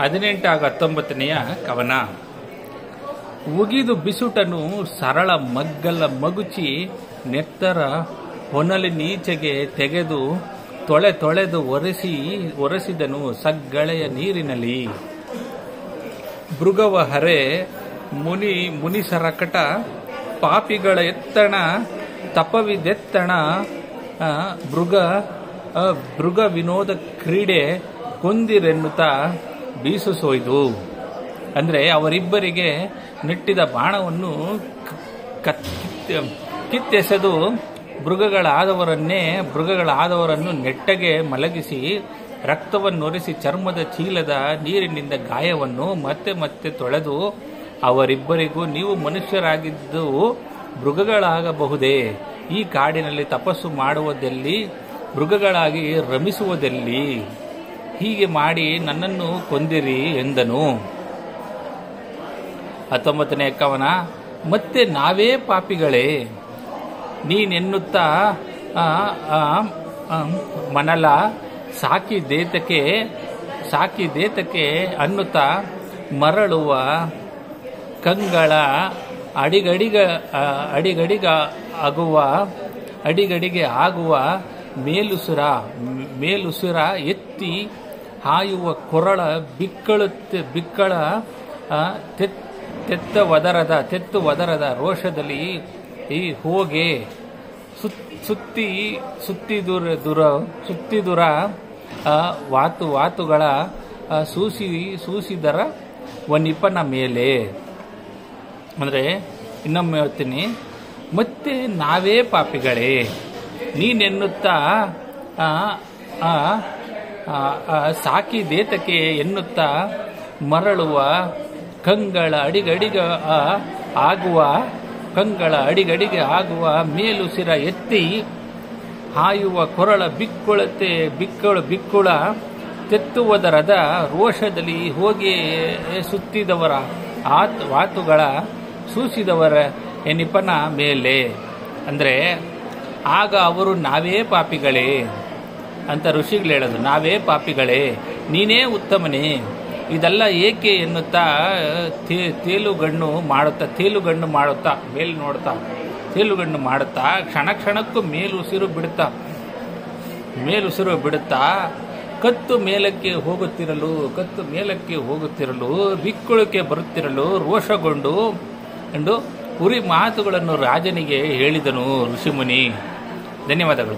18-19 ಕವನ. ಉಗಿದು ಬಿಸುಟನು ಸರಳ ಮಗ್ಗಲ ಮಗುಚಿ ನೆತ್ತರ ಹೊನಲಿನೀಚೆಗೆ ತೆಗೆದು ತೊಳೆದು ಒರೆಸಿದನು ಸಗ್ಗಳೆಯ ನೀರಿನಲ್ಲಿ. ಮೃಗವ ಹರೆ ಮುನಿಸರಕಟ ಪಾಪಿಗಳ ಎತ್ತಣ ತಪವಿದೆತ್ತಣ ಮೃಗ ವಿನೋದ ಕ್ರೀಡೆ ಕೊಂದಿರೆನ್ನುತ್ತಾ ಬೀಸುಸೋಯ್ದು. ಅಂದರೆ ಅವರಿಬ್ಬರಿಗೆ ನೆಟ್ಟಿದ ಬಾಣವನ್ನು ಕಿತ್ತೆಸೆದು ಮೃಗಗಳಾದವರನ್ನು ನೆಟ್ಟಗೆ ಮಲಗಿಸಿ ರಕ್ತವನ್ನೊರೆಸಿ ಚರ್ಮದ ಚೀಲದ ನೀರಿನಿಂದ ಗಾಯವನ್ನು ಮತ್ತೆ ತೊಳೆದು ಅವರಿಬ್ಬರಿಗೂ ನೀವು ಮನುಷ್ಯರಾಗಿದ್ದು ಮೃಗಗಳಾಗಬಹುದೇ? ಈ ಕಾಡಿನಲ್ಲಿ ತಪಸ್ಸು ಮಾಡುವುದೆಲ್ಲಿ, ಮೃಗಗಳಾಗಿ ರಮಿಸುವುದೆಲ್ಲಿ? ಹೀಗೆ ಮಾಡಿ ನನ್ನನ್ನು ಕೊಂದಿರಿ ಎಂದನು. 19ನೇ ಕವನ. ಮತ್ತೆ ನಾವೇ ಪಾಪಿಗಳೇ ನೀನೆನ್ನುತ್ತಾ ಮನಲ ಸಾಕಿದೇತಕ್ಕೆ ಅನ್ನುತ್ತಾ ಮರಳುವ ಕಂಗಳ ಅಡಿಗಡಿಗೆ ಆಗುವ ಮೇಲುಸಿರ ಎತ್ತಿ ಹಾಯುವ ಕೊರಳ ಬಿಕ್ಕಳ ತೆತ್ತು ಒದರದ ರೋಷದಲ್ಲಿ ಈ ಹೋಗೆ ಸುತ್ತಿದುರ ವಾತುಗಳ ಸೂಸಿದರ ವನಿಪನ ಮೇಲೆ. ಅಂದರೆ ಇನ್ನೊಮ್ಮೆ ಹೇಳ್ತೀನಿ. ಮತ್ತೆ ನಾವೇ ಪಾಪಿಗಳೇ ನೀನೆನ್ನುತ್ತಾ ಸಾಕಿದೇತಕ್ಕೆ ಎನ್ನುತ್ತಾ ಮರಳುವ ಕಂಗಳ ಅಡಿಗಡಿಗೆ ಆಗುವ ಮೇಲುಸಿರ ಎತ್ತಿ ಹಾಯುವ ಕೊರಳ ಬಿಕ್ಕುಳ ತೆತ್ತುವುದರದ ರೋಷದಲ್ಲಿ ಹೋಗಿ ಸುತ್ತಿದವರ ವಾತುಗಳ ಸೂಸಿದವರ ಎನಿಪನ ಮೇಲೆ. ಅಂದರೆ ಆಗ ಅವರು ನಾವೇ ಪಾಪಿಗಳೇ ಅಂತ ಋಷಿಗಳು ಹೇಳೋದು. ನಾವೇ ಪಾಪಿಗಳೇ, ನೀನೇ ಉತ್ತಮನೇ, ಇದೆಲ್ಲ ಏಕೆ ಎನ್ನುತ್ತಾ ತೇಲುಗಣ್ಣು ಮಾಡುತ್ತಾ ಮೇಲ್ ನೋಡ್ತಾ ತೇಲುಗಣ್ಣು ಮಾಡುತ್ತಾ ಕ್ಷಣಕ್ಕೂ ಮೇಲುಸಿರು ಬಿಡುತ್ತಾ ಕತ್ತು ಮೇಲಕ್ಕೆ ಹೋಗುತ್ತಿರಲು ಬಿಕ್ಕುಳಿಕೆ ಬರುತ್ತಿರಲು ರೋಷಗೊಂಡು ಉರಿ ಮಾತುಗಳನ್ನು ರಾಜನಿಗೆ ಹೇಳಿದನು ಋಷಿಮುನಿ. ಧನ್ಯವಾದಗಳು.